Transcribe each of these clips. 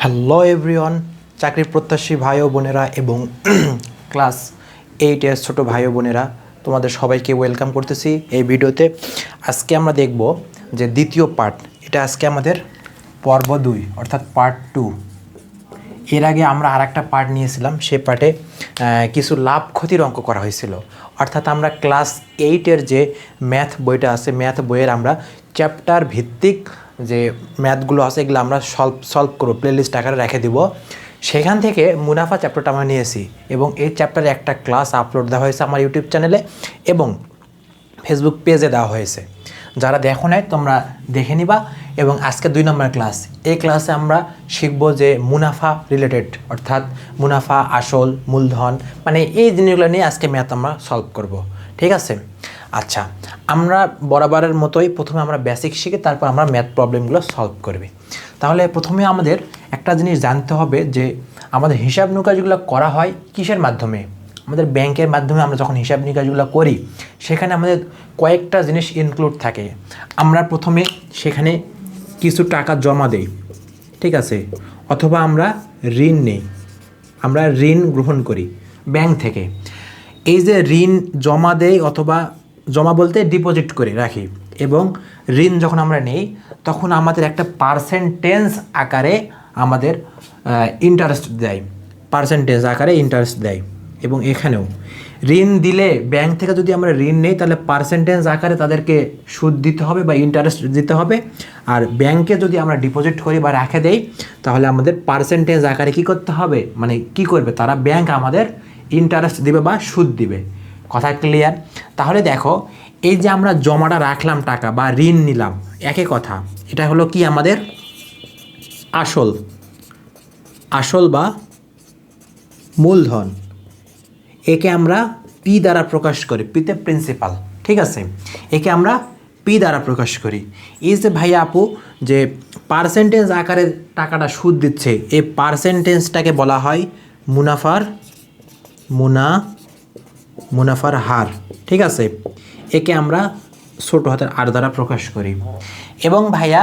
Hello everyone, চাকরির প্রত্যাশী ভাই ও বোনেরা এবং ক্লাস 8-এর ছোটো ভাই ও বোনেরা, তোমাদের সবাইকে ওয়েলকাম করতেছি এই ভিডিওতে। আজকে আমরা দেখব যে দ্বিতীয় পার্ট, এটা আজকে আমাদের পর্ব 2 অর্থাৎ পার্ট 2। এর আগে আমরা আরেকটা পার্ট নিয়েছিলাম, সে পার্টে কিছু লাভ ক্ষতির অঙ্ক করা হয়েছিল। অর্থাৎ আমরা ক্লাস 8-এর যে ম্যাথ বইটা আছে, ম্যাথ বইয়ের আমরা চ্যাপ্টার ভিত্তিক যে ম্যাথগুলো আছে এগুলো আমরা সলভ করবো, প্লেলিস্ট আকারে রেখে দিব। সেখান থেকে মুনাফা চ্যাপ্টারটা আমরা নিয়েছি এবং এই চ্যাপ্টারে একটা ক্লাস আপলোড দেওয়া হয়েছে আমার ইউটিউব চ্যানেলে এবং ফেসবুক পেজে দেওয়া হয়েছে। যারা দেখো নাই তোমরা দেখে নিবা। এবং আজকে 2 নম্বর ক্লাস, এই ক্লাসে আমরা শিখবো যে মুনাফা রিলেটেড, অর্থাৎ মুনাফা, আসল, মূলধন, মানে এই জিনিসগুলো নিয়ে আজকে ম্যাথ আমরা সলভ করব। ঠিক আছে? আচ্ছা, আমরা বরাবরের মতোই প্রথমে আমরা বেসিক শিখে তারপর আমরা ম্যাথ প্রবলেমগুলো সলভ করবে। তাহলে প্রথমে আমাদের একটা জিনিস জানতে হবে যে আমাদের হিসাব নিকাশগুলো করা হয় কিসের মাধ্যমে। আমাদের ব্যাংকের মাধ্যমে আমরা যখন হিসাব নিকাশগুলো করি সেখানে আমাদের কয়েকটা জিনিস ইনক্লুড থাকে। আমরা প্রথমে সেখানে কিছু টাকা জমা দেই, ঠিক আছে, অথবা আমরা ঋণ নেই, আমরা ঋণ গ্রহণ করি ব্যাংক থেকে। এই যে ঋণ জমা দেই অথবা জমা বলতে ডিপোজিট করে রাখি, এবং ঋণ যখন আমরা নেই তখন আমাদের একটা পার্সেন্টেজ আকারে আমাদের ইন্টারেস্ট দেয়, পার্সেন্টেজ আকারে ইন্টারেস্ট দেয়। এবং এখানেও ঋণ দিলে ব্যাংক থেকে যদি আমরা ঋণ নেই তাহলে পার্সেন্টেজ আকারে তাদেরকে সুদ দিতে হবে বা ইন্টারেস্ট দিতে হবে। আর ব্যাংকে যদি আমরা ডিপোজিট করি বা রেখে দেই তাহলে আমাদের পার্সেন্টেজ আকারে কী করতে হবে, মানে কি করবে তারা, ব্যাংক আমাদের ইন্টারেস্ট দিবে বা সুদ দিবে। কথা ক্লিয়ার? তাহলে দেখো, এই যে আমরা জমাটা রাখলাম টাকা বা ঋণ নিলাম, একই কথা, এটা হলো কি আমাদের আসল, আসল বা মূলধন। একে আমরা পি দ্বারা প্রকাশ করি, পিতে প্রিন্সিপাল, ঠিক আছে, একে আমরা পি দ্বারা প্রকাশ করি। এই যে ভাইয়া আপু যে পার্সেন্টেজ আকারে টাকাটা সুদ দিচ্ছে, এই পার্সেন্টেজটাকে বলা হয় মুনাফার হার, ঠিক আছে, একে আমরা ছোটো হাতের আর দ্বারা প্রকাশ করি। এবং ভাইয়া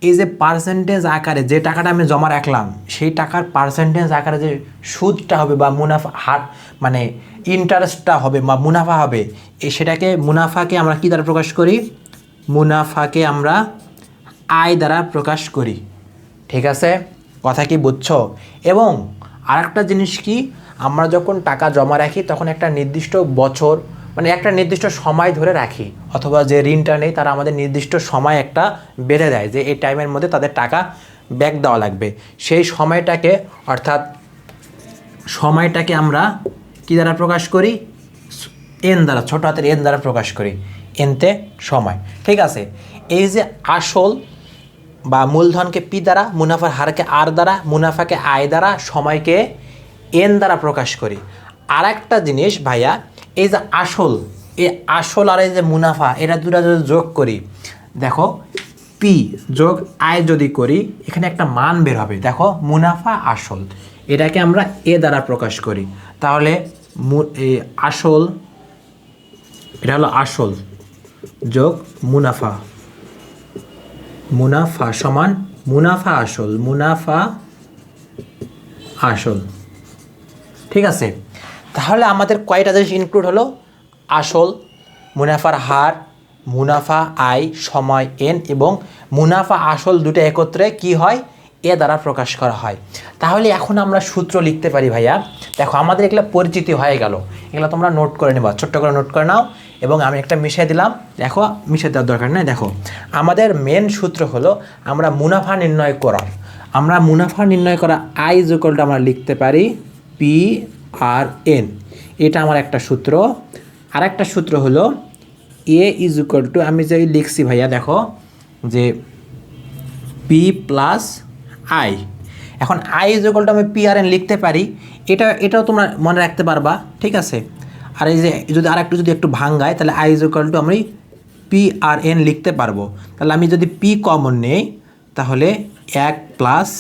এই যে পার্সেন্টেজ আকারে যে টাকাটা আমি জমা রাখলাম সেই টাকার পার্সেন্টেজ আকারে যে সুদটা হবে বা মুনাফা হার, মানে ইন্টারেস্টটা হবে বা মুনাফা হবে, সেটাকে মুনাফাকে আমরা কী দ্বারা প্রকাশ করি, মুনাফাকে আমরা আয় দ্বারা প্রকাশ করি। ঠিক আছে, কথা কি বুঝছো? এবং আরেকটা জিনিস কি, আমরা যখন টাকা জমা রাখি তখন একটা নির্দিষ্ট বছর, মানে একটা নির্দিষ্ট সময় ধরে রাখি, অথবা যে ঋণটা নেই তারা আমাদের নির্দিষ্ট সময় একটা বেঁধে দেয় যে এই টাইমের মধ্যে তাদের টাকা ব্যাক দেওয়া লাগবে। সেই সময়টাকে, অর্থাৎ সময়টাকে আমরা কী দ্বারা প্রকাশ করি, এন দ্বারা, ছোটো হাতের এন দ্বারা প্রকাশ করি, এনতে সময়। ঠিক আছে, এই যে আসল বা মূলধনকে পি দ্বারা, মুনাফার হারকে আর দ্বারা, মুনাফাকে আয় দ্বারা, সময়কে এন দ্বারা প্রকাশ করি। আর একটা জিনিস ভাইয়া, এই যে আসল, এই আসল আর এই যে মুনাফা, এটা দুটা যদি যোগ করি, দেখো পি যোগ আয় যদি করি এখানে একটা মান বের হবে, দেখো মুনাফা আসল, এটাকে আমরা এ দ্বারা প্রকাশ করি। তাহলে আসল, এটা হলো আসল যোগ মুনাফা, মুনাফা সমান মুনাফা আসল, মুনাফা আসল। ঠিক আছে, তাহলে আমাদের কয়টা জিনিস ইনক্লুড হলো, আসল, মুনাফার হার, মুনাফা আয়, সময় এন, এবং মুনাফা আসল দুটো একত্রে কি হয়, এ দ্বারা প্রকাশ করা হয়। তাহলে এখন আমরা সূত্র লিখতে পারি ভাইয়া। দেখো আমাদের এগুলো পরিচিতি হয়ে গেল, এগুলো তোমরা নোট করে নেবা, ছোট্ট করে নোট করে নাও। এবং আমি একটা মিশিয়ে দিলাম, দেখো মিশিয়ে দেওয়ার দরকার নেই। দেখো আমাদের মেন সূত্র হলো আমরা মুনাফা নির্ণয় করার, আমরা মুনাফা নির্ণয় করা আই ইকুয়ালটা আমরা লিখতে পারি পি আর এন, এটা আমার একটা সূত্র। আর একটা সূত্র হলো এ ইজ ইকুয়াল টু, আমি যে লিখছি ভাইয়া দেখো যে পি প্লাস আই। এখন আই ইজ ইকুয়াল টু আমি পি আর এন লিখতে পারি, এটাও তোমরা মনে রাখতে পারবা, ঠিক আছে। আর এই যে যদি আর একটু ভাঙ্গায় তাহলে আই ইজ ইকুয়াল টু আমি পি আর এন লিখতে পারবো। তাহলে আমি যদি পি কমন নেই তাহলে 1 প্লাস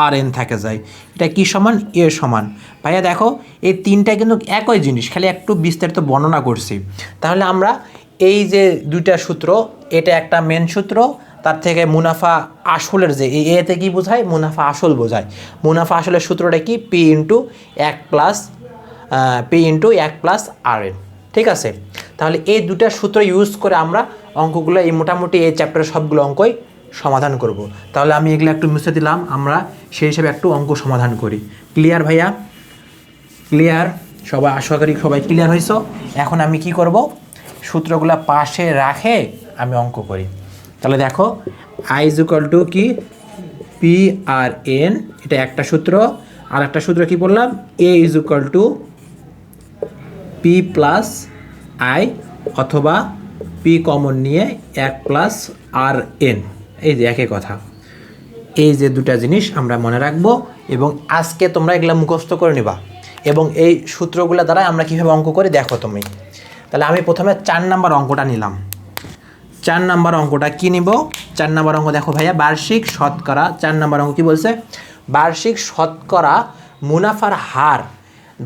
আর এন থাকে যায়, এটা কি সমান, এ সমান। ভাইয়া দেখো এই তিনটা কিন্তু একই জিনিস, খালি একটু বিস্তারিত বর্ণনা করছি। তাহলে আমরা এই যে দুইটা সূত্র, এটা একটা মেন সূত্র তার থেকে মুনাফা আসলের যে এই এতে কি বোঝায়, মুনাফা আসল বোঝায়। মুনাফা আসলের সূত্রটা কি, পি ইন্টু 1+RN। ঠিক আছে, তাহলে এই দুটা সূত্র ইউজ করে আমরা অঙ্কগুলো এই মোটামুটি এই চ্যাপ্টারের সবগুলো অঙ্কই সমাধান করব। তাহলে আমি এগুলো একটু মুছে দিলাম, আমরা সেই হিসাবে একটু অঙ্ক সমাধান করি। ক্লিয়ার ভাইয়া? ক্লিয়ার সবাই? আশা করি সবাই ক্লিয়ার হয়েছো। এখন আমি কি করব, সূত্রগুলো পাশে রাখে আমি অঙ্ক করি। তাহলে দেখো I = কি, PRN, এটা একটা সূত্র। আর একটা সূত্র কি বললাম, A = P+I, অথবা P কমন নিয়ে 1+RN। এই যে একই কথা, এই যে দুটা জিনিস আমরা মনে রাখবো এবং আজকে তোমরা এগুলো মুখস্থ করে নিবা। এবং এই সূত্রগুলো দ্বারা আমরা কীভাবে অঙ্ক করি দেখো তুমি। তাহলে আমি প্রথমে 4 নাম্বার অঙ্কটা নিলাম। 4 নাম্বার অঙ্কটা কি নিব? 4 নাম্বার অঙ্ক দেখো ভাইয়া, বার্ষিক শতকরা। 4 নাম্বার অঙ্ক কি বলছে, বার্ষিক শতকরা মুনাফার হার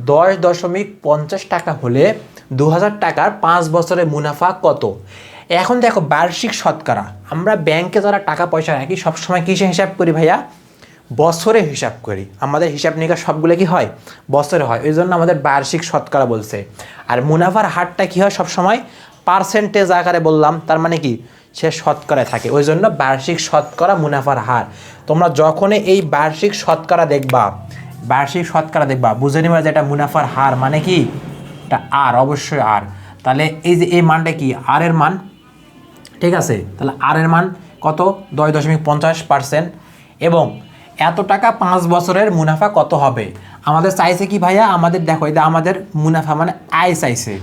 10.50 টাকা হলে 2000 টাকার 5 বছরের মুনাফা কত? এখন দেখো বার্ষিক শতকরা, আমরা ব্যাংকে যারা টাকা পয়সা রাখি সবসময় কিসে হিসাব করি ভাইয়া, বছরে হিসাব করি। আমাদের হিসাব নিকাশ সবগুলো কি হয়, বছরে হয়, ওই জন্য আমাদের বার্ষিক শতকরা বলছে। আর মুনাফার হারটা কি হয় সবসময়, পার্সেন্টেজ আকারে বললাম, তার মানে কি সে শতকরায় থাকে, ওই জন্য বার্ষিক শতকরা মুনাফার হার। তোমরা যখনই এই বার্ষিক শতকরা দেখবা, বার্ষিক শতকরা দেখবা, বুঝে নিবা যে এটা মুনাফার হার মানে কি, এটা আর, অবশ্যই আর। তাহলে এই যে এই মানটা কি, আর এর মান, ঠিক আছে। তাহলে আর এর মান কত, 10.50%। এবং এত টাকা 5 বছরের মুনাফা কত হবে আমাদের চাইছে কি ভাইয়া, আমাদের দেখো এটা আমাদের মুনাফা মানে আয় চাইছে।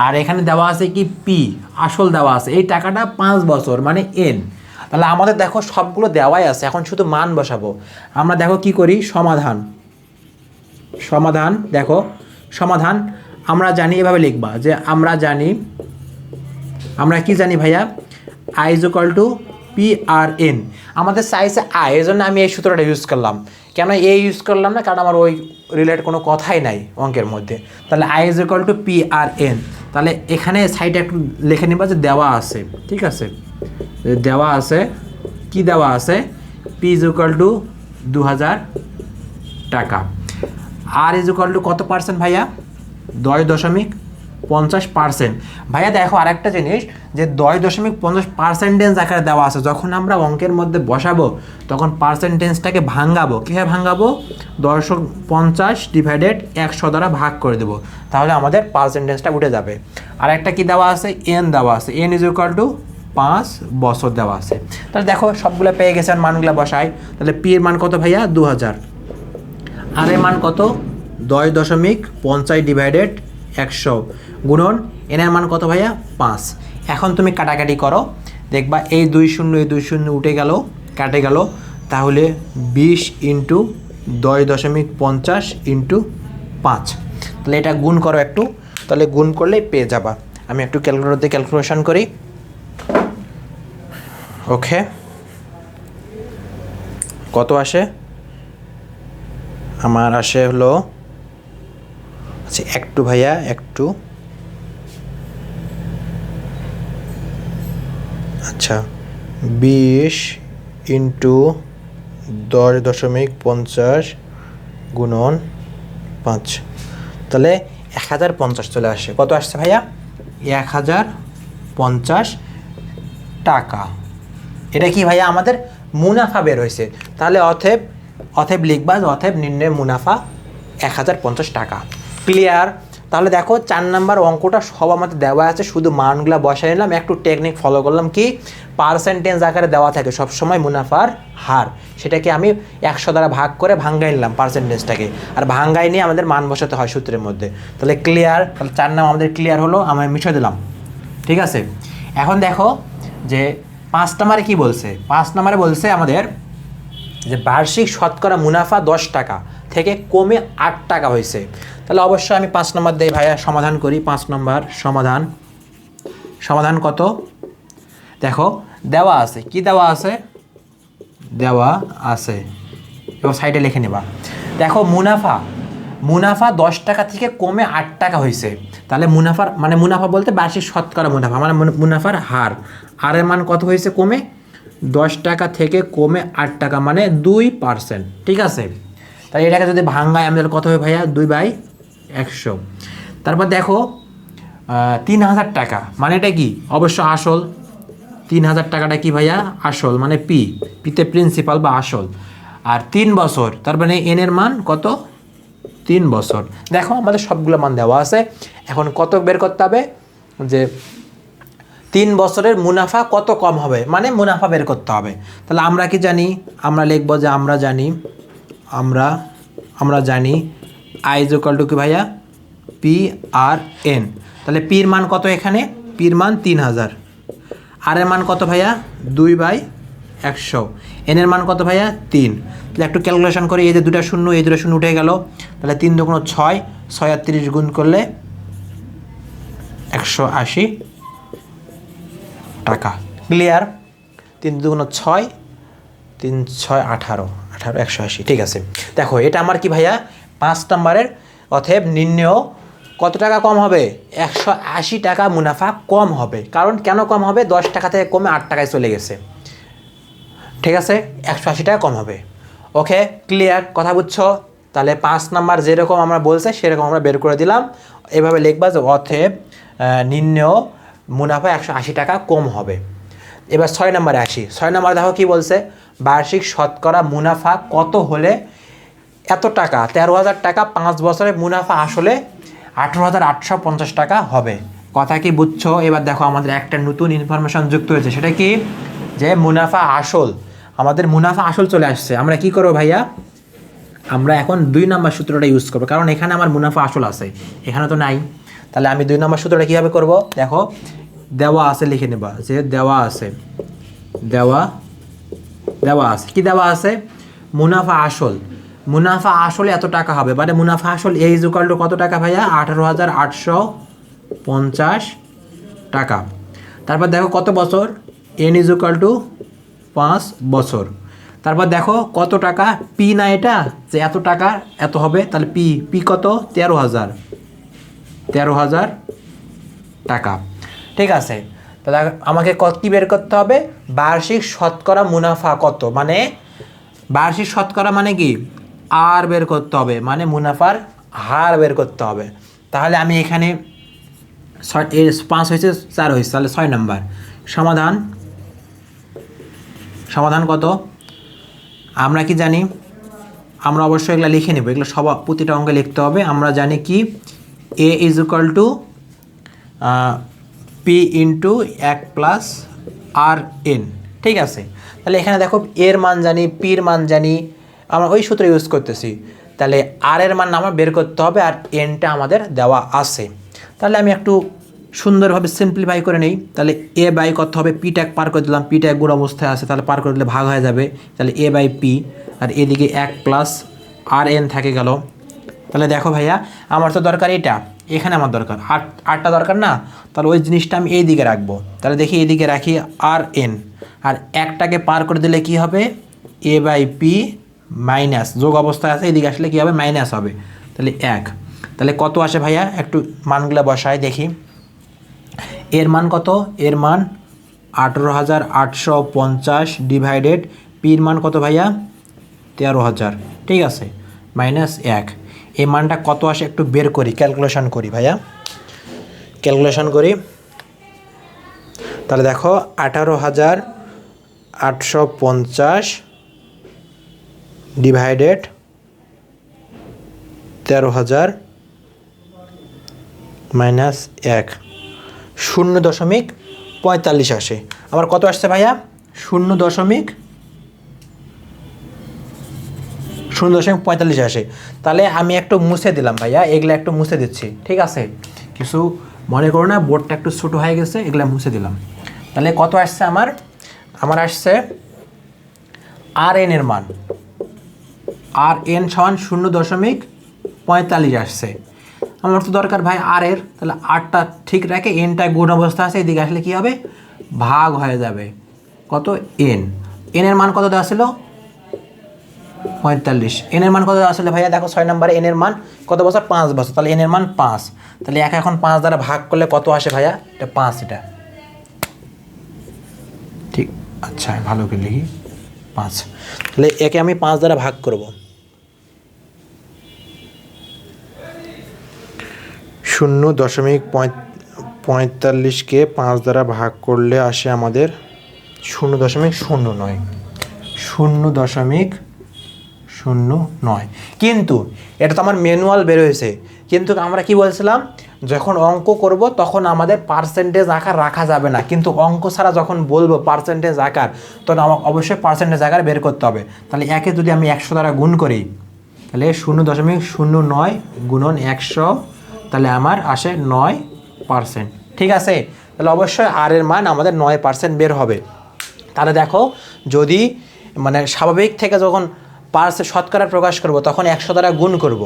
আর এখানে দেওয়া আছে কি পি, আসল দেওয়া আছে, এই টাকাটা 5 বছর মানে এন। তাহলে আমাদের দেখো সবগুলো দেওয়াই আছে, এখন শুধু মান বসাবো। আমরা দেখো কি করি, সমাধান। সমাধান দেখো, সমাধান আমরা জানি এভাবে লিখবা যে আমরা জানি, আমরা কি জানি ভাইয়া, I = PRN। আমাদের চাইছে আয়, এই জন্য আমি এই সূত্রটা ইউজ করলাম। কেন এই ইউজ করলাম না, কারণ আমার ওই রিলেটেড কোনো কথাই নাই অঙ্কের মধ্যে। তাহলে I = PRN। তাহলে এখানে সাইডে একটু লিখে নিবা যে দেওয়া আছে, ঠিক আছে, দেওয়া আছে, কি দেওয়া আছে, P = 2000 টাকা। R = কত পার্সেন্ট ভাইয়া, 10.50%। ভাইয়া দেখো আরেকটা জিনিস, যে 10.50% আকারে দেওয়া আছে, যখন আমরা অঙ্কের মধ্যে বসাবো তখন পার্সেন্টেজটাকে ভাঙাবো। কীভাবে ভাঙাবো, 1050/100 দ্বারা ভাগ করে দেবো, তাহলে আমাদের পার্সেন্টেজটা উঠে যাবে। আর একটা কি দেওয়া আছে, এন দেওয়া আছে, N = 5 বছর দেওয়া আছে। তাহলে দেখো সবগুলো পেয়ে গেছেন, মানগুলো বসাই। তাহলে পি এর মান কত ভাইয়া, 2000। আর এর মান কত, 10.50/100 গুণন এন এর মান কত ভাইয়া, 5। এখন তুমি কাটাকাটি করো, দেখবা এই 2 শূন্য এই 2 শূন্য উঠে গেল, কাটে গেল। তাহলে 20 × 10.50 × 5। তাহলে এটা গুণ করো একটু, তাহলে গুণ করলেই পেয়ে যাবা। আমি একটু ক্যালকুলেটর দিয়ে ক্যালকুলেশন করি। ওকে, কত আসে, আমার আসে হলো, আচ্ছা একটু ভাইয়া একটু, আচ্ছা 20 × 10.50 গুণন 5, তাহলে 1050 চলে আসে। কত আসছে ভাইয়া, 1050 টাকা। এটা কি ভাইয়া, আমাদের মুনাফা বের হয়েছে। তাহলে অতএব লিখবা যে অতএব নির্ণয় মুনাফা 1050 টাকা। ক্লিয়ার? তাহলে দেখো 4 নাম্বার অঙ্কটা সব আমাদের দেওয়া আছে, শুধু মানগুলা বসাই নিলাম, একটু টেকনিক ফলো করলাম। কি, পার্সেন্টেজ আকারে দেওয়া থাকে সবসময় মুনাফার হার, সেটাকে আমি 100 দ্বারা ভাগ করে ভাঙ্গাই নিলাম পার্সেন্টেজটাকে, আর ভাঙ্গাই নিয়ে আমাদের মান বসাতে হয় সূত্রের মধ্যে। তাহলে ক্লিয়ার? তাহলে 4 নাম্বার আমাদের ক্লিয়ার হলো, আমি মিশিয়ে দিলাম। ঠিক আছে, এখন দেখো যে 5 নাম্বারে কি বলছে। 5 নাম্বারে বলছে আমাদের যে বার্ষিক শতকরা মুনাফা 10 টাকা থেকে কমে 8 টাকা হয়েছে। তাহলে অবশ্যই আমি 5 নম্বর দেই ভাইয়া, সমাধান করি। 5 নম্বর সমাধান, সমাধান কত দেখো দেওয়া আছে, কি দেওয়া আছে, দেওয়া আছে, এবং সাইডে লিখে নেবা। দেখো মুনাফা 10 টাকা থেকে কমে 8 টাকা হয়েছে। তাহলে মুনাফার মানে, মুনাফা বলতে বার্ষিক শতকরা মুনাফা, মানে মুনাফার হার, আর এর মান কত হয়েছে, কমে 10 টাকা থেকে কমে 8 টাকা মানে 2%, ঠিক আছে। তাহলে এটাকে যদি ভাঙায় আমাদের কত হবে ভাইয়া, 2/100। তারপর দেখো 3000 টাকা মানে এটা কি, অবশ্য আসল। 3000 টাকাটা কি ভাইয়া, আসল মানে পিতে প্রিন্সিপাল বা আসল। আর 3 বছর, তার মানে এন এর মান কত, 3 বছর। দেখো আমাদের সবগুলো মান দেওয়া আছে। এখন কত বের করতে হবে, যে 3 বছরের মুনাফা কত কম হবে, মানে মুনাফা বের করতে হবে। তাহলে আমরা কি জানি, আমরা লিখবো যে আমরা জানি আই ইজ ইকুয়াল টু কি ভাইয়া, পি আর এন। তাহলে পির মান কত, এখানে পির মান 3000, আর এর মান কত ভাইয়া, 2/100, এন এর মান কত ভাইয়া, 3। তাহলে একটু ক্যালকুলেশন করি, এই যে 2টা শূন্য, এই 2টা শূন্য উঠে গেল। তাহলে 3 × 6, 6 আর 30 গুণ করলে 180 টাকা। ক্লিয়ার? 3 × 6, 3 × 6 18, 180, ঠিক আছে। দেখো এটা আমার কি ভাইয়া 5 নম্বরের। অতএব নির্ণয় কত টাকা কম হবে, 180 টাকা মুনাফা কম হবে। কারণ কেন কম হবে, 10 টাকা থেকে কমে 8 টাকায় চলে গেছে, ঠিক আছে। 180 টাকা কম হবে। ওকে, ক্লিয়ার, কথা বুঝছো? তাহলে 5 নাম্বার যেরকম আমরা বলছে সেরকম আমরা বের করে দিলাম। এভাবে লিখবা যে অতএব নির্ণয় মুনাফা 180 টাকা কম হবে। এবার 6 নম্বরে আসি। 6 নম্বর দেখো কি বলছে, বার্ষিক শতকরা মুনাফা কত হলে এত টাকা, 13,000 টাকা 5 বছরে মুনাফা আসলে 18,850 টাকা হবে। কথা কি বুঝছো? এবার দেখো আমাদের একটা নতুন ইনফরমেশন যুক্ত হয়েছে, সেটা কি, যে মুনাফা আসল। আমাদের মুনাফা আসল চলে আসছে। আমরা কি করবো ভাইয়া, আমরা এখন 2 নম্বর সূত্রটা ইউজ করবো, কারণ এখানে আমার মুনাফা আসল আছে, এখানে তো নাই। তাহলে আমি 2 নম্বর সূত্রটা কীভাবে করব, দেখো দেওয়া আছে, লিখে নেবা যে দেওয়া আছে কি দেওয়া আছে, মুনাফা আসলে এত টাকা হবে, মানে মুনাফা আসল এ ইজ ইকুয়াল টু কত টাকা ভাইয়া, 18,850 টাকা। তারপর দেখো কত বছর, এন ইজ ইকুয়াল টু 5 বছর। তারপর দেখো কত টাকা, পি না এটা, যে এত টাকা এত হবে, তাহলে পি কত, 13,000 টাকা, ঠিক আছে। তাহলে আমাকে কী বের করতে হবে, বার্ষিক শতকরা মুনাফা কত, মানে বার্ষিক শতকরা মানে কি, আর বের করতে হবে, মানে মুনাফার হার বের করতে হবে। তাহলে আমি এখানে 5 হয়েছে, 4 হয়েছে, তাহলে 6 নম্বর সমাধান কত, আমরা কি জানি, আমরা অবশ্যই এগুলো লিখে নেব, এগুলো সব প্রতিটা অঙ্কে লিখতে হবে। আমরা জানি কি, a is equal to p into 1 plus r n, ঠিক আছে। তাহলে এখানে দেখো এর মান জানি, পির মান জানি, আমরা ওই সূত্র ইউজ করতেছি। তাহলে আর এর মান আমার বের করতে হবে, আর এনটা আমাদের দেওয়া আছে। তাহলে আমি একটু সুন্দরভাবে সিম্পলিফাই করে নেই। তাহলে এ বাই কত হবে, পি ট্যাগ পার করে দিলাম, পি ট্যাগ গুণ অবস্থায় আছে, তাহলে পার করে দিলে ভাগ হয়ে যাবে। তাহলে এ বাই পি, আর এদিকে 1 প্লাস আর এন থাকে গেল। তাহলে দেখো ভাইয়া আমার তো দরকার এটা, এখানে আমার দরকার আরটা দরকার না, তাহলে ওই জিনিসটা আমি এই দিকে রাখবো। তাহলে দেখি এইদিকে রাখি আর এন, আর একটাকে পার করে দিলে কি হবে, এ বাই পি মাইনাস, যোগ অবস্থায় আছে, এদিকে আসলে কী হবে, মাইনাস হবে। তাহলে 1, তাহলে কত আসে ভাইয়া, একটু মানগুলো বসায় দেখি। এর মান কত, এর মান 18,850 ডিভাইডেড পির মান কত ভাইয়া, 13,000, ঠিক আছে, মাইনাস 1। এই মানটা কত আসে একটু বের করি, ক্যালকুলেশন করি ভাইয়া, ক্যালকুলেশন করি। তাহলে দেখো 18,850 ডিভাইডেড 13,000 মাইনাস 1, 0.45 আসে। আমার কত আসছে ভাইয়া, 0.45 আসে। তাহলে আমি একটু মুছে দিলাম ভাইয়া, এগুলো একটু মুছে দিচ্ছি, ঠিক আছে, কিছু মনে করো না, বোর্ডটা একটু ছোটো হয়ে গেছে, এগুলো মুছে দিলাম। তাহলে কত আসছে আমার আসছে আর এন এর মান, আর এন সমান 0.45 আসছে। আমার তো দরকার ভাই আর এর, তাহলে আরটা ঠিক রাখে, এনটা গুণ অবস্থা আছে, এদিকে আসলে কী হবে, ভাগ হয়ে যাবে। কত, এনের মান কত দেওয়া ছিল, 45। এনের মান কত দেওয়া ছিল ভাইয়া, দেখো 6 নম্বরে এনের মান কত বছর, 5 বছর, তাহলে এনের মান 5। তাহলে এখন 5 দ্বারা ভাগ করলে কত আসে ভাইয়া, এটা 5, এটা ঠিক আচ্ছা ভালো করে লিখি 5, তাহলে একে আমি 5 দ্বারা ভাগ করব। 0.45কে 5 দ্বারা ভাগ করলে আসে আমাদের 0.09, 0.09। কিন্তু এটা তো আমার ম্যানুয়াল বের হয়েছে, কিন্তু আমরা কি বলছিলাম, যখন অঙ্ক করব তখন আমাদের পার্সেন্টেজ আকার রাখা যাবে না, কিন্তু অঙ্ক ছাড়া যখন বলবো পার্সেন্টেজ আকার, তখন আমার অবশ্যই পার্সেন্টেজ আকার বের করতে হবে। তাহলে একে যদি আমি 100 দ্বারা গুণ করি, তাহলে 0.09 গুণন 100, তাহলে আমার আসে 9%। ঠিক আছে, তাহলে অবশ্যই আর এর মান আমাদের 9% বের হবে। তাহলে দেখো, যদি মানে স্বাভাবিক থেকে যখন শতকরা প্রকাশ করব তখন 100 দ্বারা গুণ করব,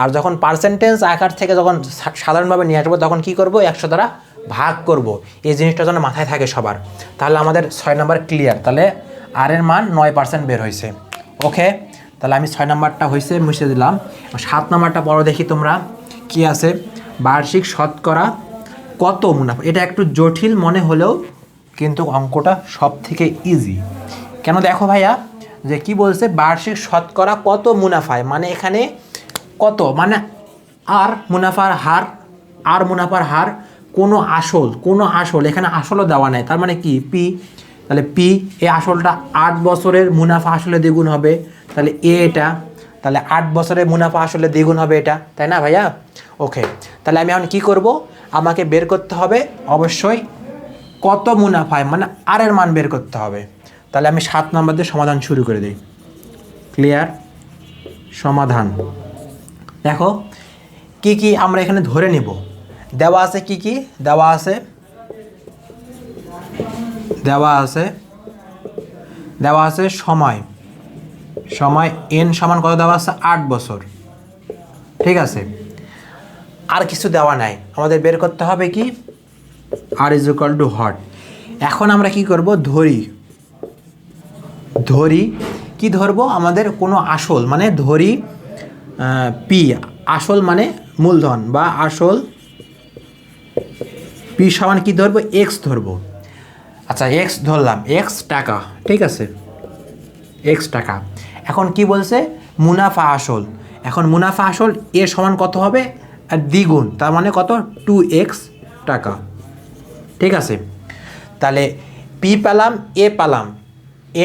আর যখন পার্সেন্টেজ আকার থেকে যখন সাধারণভাবে নিয়ে আসবো তখন কি করব, 100 দ্বারা ভাগ করব। এই জিনিসটা যেন মাথায় থাকে সবার। তাহলে আমাদের 6 নম্বর ক্লিয়ার। তাহলে আর এর মান 9% বের হয়েছে। ওকে, তাহলে আমি 6 নম্বরটা হয়েছে মুছে দিলাম। 7 নম্বরটা পড়ো দেখি তোমরা কি আছে। বার্ষিক শতকরা কত মুনাফা। এটা একটু জটিল মনে হলেও কিন্তু অঙ্কটা সব থেকে ইজি। কেন দেখো ভাইয়া, যে কি বলছে বার্ষিক শতকরা কত মুনাফায়, মানে এখানে কত মানে আর মুনাফার হার, আর মুনাফার হার কোনো আসল এখানে আসলও দেওয়া নেই, তার মানে কি পি। তাহলে পি, এই আসলটা 8 বছরের মুনাফা আসলে দ্বিগুণ হবে, তাহলে এটা, তাহলে 8 বছরের মুনাফা আসলে দ্বিগুণ হবে এটা, তাই না ভাইয়া? ওকে, তাহলে আমি এখন কি করব, আমাকে বের করতে হবে অবশ্যই কত মুনাফায়, মানে আর এর মান বের করতে হবে। তাহলে আমি 7 নম্বর দিয়ে সমাধান শুরু করে দিই। ক্লিয়ার? সমাধান দেখো কি কি আমরা এখানে ধরে নিব। দেওয়া আছে কি কি দেওয়া আছে, সময় n সমান কত দেওয়া আছে, 8 বছর। ঠিক আছে, আর কিছু দেওয়া নাই, আমাদের বের করতে হবে কি r = হট। এখন আমরা কি করব, ধরি কি ধরবো, আমাদের কোনো আসল মানে ধরি পি, আসল মানে মূলধন বা আসল, পি সমান কি ধরবো, এক্স ধরবো। আচ্ছা এক্স ধরলাম, এক্স টাকা। ঠিক আছে, এক্স টাকা। এখন কি বলছে, মুনাফা আসল। এখন মুনাফা আসল এ সমান কত হবে, আর দ্বিগুণ, তার মানে কত, 2x টাকা। ঠিক আছে, তাহলে পি পেলাম, এ পেলাম,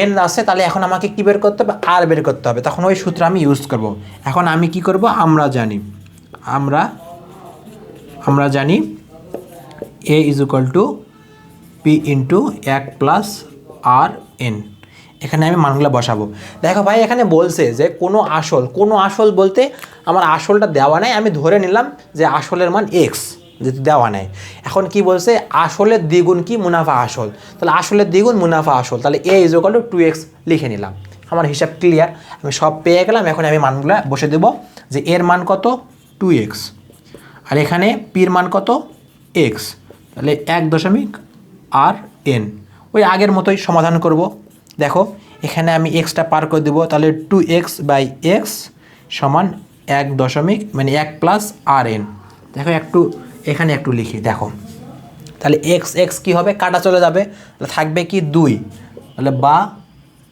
এন আছে, তাহলে এখন আমাকে কি বের করতে হবে, আর বের করতে হবে। তখন ওই সূত্র আমি ইউজ করব। এখন আমি কি করব, আমরা জানি a = p × 1 + rn। এখানে আমি মানগুলো বসাবো। দেখো ভাই, এখানে বলছে যে কোনো আসল বলতে আমার আসলটা দেওয়া নাই, আমি ধরে নিলাম যে আসলের মান এক্স, যেহেতু দেওয়া নাই। এখন কি বলছে, আসলের দ্বিগুণ কি, মুনাফা আসল। তাহলে আসলের দ্বিগুণ মুনাফা আসল, তাহলে a = 2x লিখে নিলাম। আমার হিসাব ক্লিয়ার, আমি সব পেয়ে গেলাম। এখন আমি মানগুলো বসে দেব, যে এর মান কত, 2x, আর এখানে পির মান কত, x, তাহলে 1.rn। ওই আগের মতোই সমাধান করব। দেখো এখানে আমি এক্সটা পার করে দেবো, তাহলে 2x/x সমান 1 + rn। দেখো এখানে একটু লিখি, দেখো তাহলে x কি হবে, কাটা চলে যাবে, থাকবে কি 2, তাহলে বা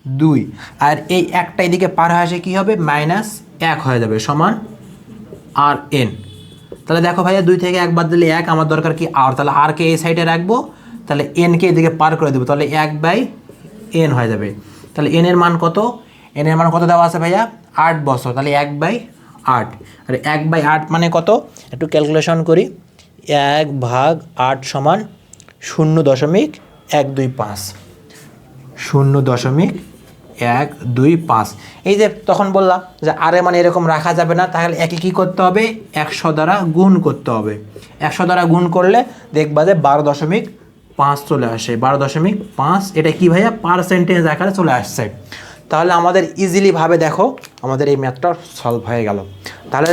2, আর এই একটা এদিকে পার হয়ে আসে কি হবে, -1 হয়ে যাবে, সমান rn। তাহলে দেখো ভাইয়া, 2 থেকে 1 বাদ দিলে 1, আমার দরকার কি r, তাহলে r কে এই সাইডে রাখবো, তাহলে n কে এদিকে পার করে দেবো, তাহলে 1/n হয়ে যাবে। তাহলে n এর মান কত, দেওয়া আছে ভাইয়া, 8 বছর, তাহলে 1/8, আর 1/8 মানে কত, একটু ক্যালকুলেশন করি, 1/8 সমান 0.125, 0.125। এই যে তখন বললাম যে আরে মানে এরকম রাখা যাবে না, তাহলে একে কী করতে হবে, 100 দ্বারা গুণ করতে হবে। 100 দ্বারা গুণ করলে দেখবা যে 12.5 চলে আসে, 12.5। এটা কি ভাইয়া, পার্সেন্টেজ আকারে চলে আসছে। তাহলে আমাদের ইজিলি ভাবে দেখো, আমাদের এই ম্যাথটা সলভ হয়ে গেল। তাহলে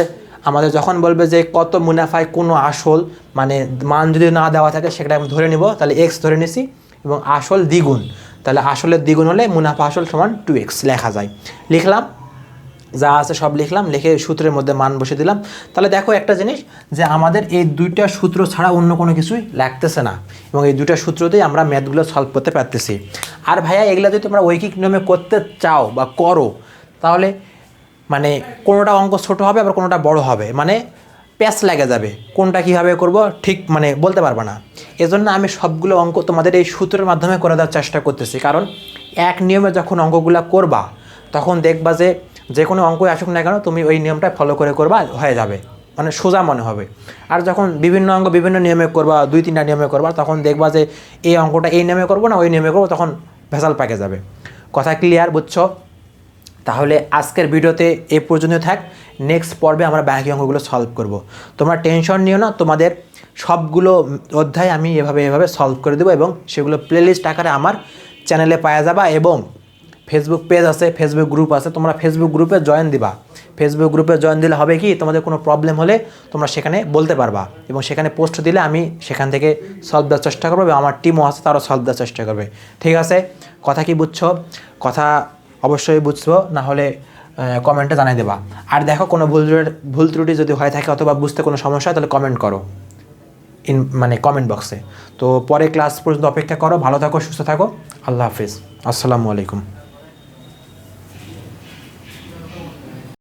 আমাদের যখন বলবে যে কত মুনাফায় কোনো আসল, মানে মান যদি না দেওয়া থাকে সেটা আমি ধরে নিব, তাহলে এক্স ধরে নিছি, এবং আসল দ্বিগুণ, তাহলে আসলের দ্বিগুণ হলে মুনাফা আসল সমান 2x লেখা যায়। লিখলাম, যা আছে সব লিখলাম, লিখে সূত্রের মধ্যে মান বসে দিলাম। তাহলে দেখো একটা জিনিস যে আমাদের এই দুইটা সূত্র ছাড়া অন্য কোনো কিছুই লাগতেছে না, এবং এই দুইটা সূত্রতেই আমরা ম্যাথগুলো সলভ করতে পারতেছি। আর ভাইয়া এগুলো যদি তোমরা ঐকিক নিয়মে করতে চাও বা করো, তাহলে মানে কোনোটা অঙ্ক ছোট হবে আবার কোনোটা বড় হবে, মানে প্যাচ লেগে যাবে, কোনটা কীভাবে করব ঠিক মানে বলতে পারবো না। এজন্য আমি সবগুলো অঙ্ক তোমাদের এই সূত্রের মাধ্যমে করে দেওয়ার চেষ্টা করতেছি, কারণ এক নিয়মে যখন অঙ্কগুলো করবা তখন দেখবা যে যে কোনো অঙ্কই আসুক না কেন তুমি ওই নিয়মটা ফলো করে করবা, হয়ে যাবে, মানে সোজা মনে হবে। আর যখন বিভিন্ন অঙ্ক বিভিন্ন নিয়মে করবা, 2-3টা নিয়মে করবা, তখন দেখবা যে এই অঙ্কটা এই নিয়মে করবো না ওই নিয়মে করবো, তখন ভেজাল পাকে যাবে। কথা ক্লিয়ার, বুঝছো? তাহলে আজকের ভিডিওতে এই পর্যন্ত থাক। নেক্সট পর্বে আমরা বাকি অঙ্কগুলো সলভ করব। তোমরা টেনশন নিও না, তোমাদের সবগুলো অধ্যায় আমি এভাবে সলভ করে দেবো, এবং সেগুলো প্লেলিস্ট আকারে আমার চ্যানেলে পাওয়া যাবা। এবং ফেসবুক পেজ আছে, ফেসবুক গ্রুপ আছে, তোমরা ফেসবুক গ্রুপে জয়েন দিবা। ফেসবুক গ্রুপে জয়েন দিলে হবে কি, তোমাদের কোনো প্রবলেম হলে তোমরা সেখানে বলতে পারবা, এবং সেখানে পোস্ট দিলে আমি সেখান থেকে সলভ দেওয়ার চেষ্টা করবো, এবং আমার টিমও আছে তারাও সলভ দেওয়ার চেষ্টা করবে। ঠিক আছে? কথা কি বুঝছো? কথা অবশ্যই বুঝছো, না হলে কমেন্টে জানাই দেবা। আর দেখো কোনো ভুল ত্রুটি যদি হয়ে থাকে অথবা বুঝতে কোনো সমস্যা হয় তাহলে কমেন্ট করো মানে কমেন্ট বক্সে। তো পরে ক্লাস পর্যন্ত অপেক্ষা করো। ভালো থাকো, সুস্থ থাকো। আল্লাহ হাফিজ, আসসালামু আলাইকুম।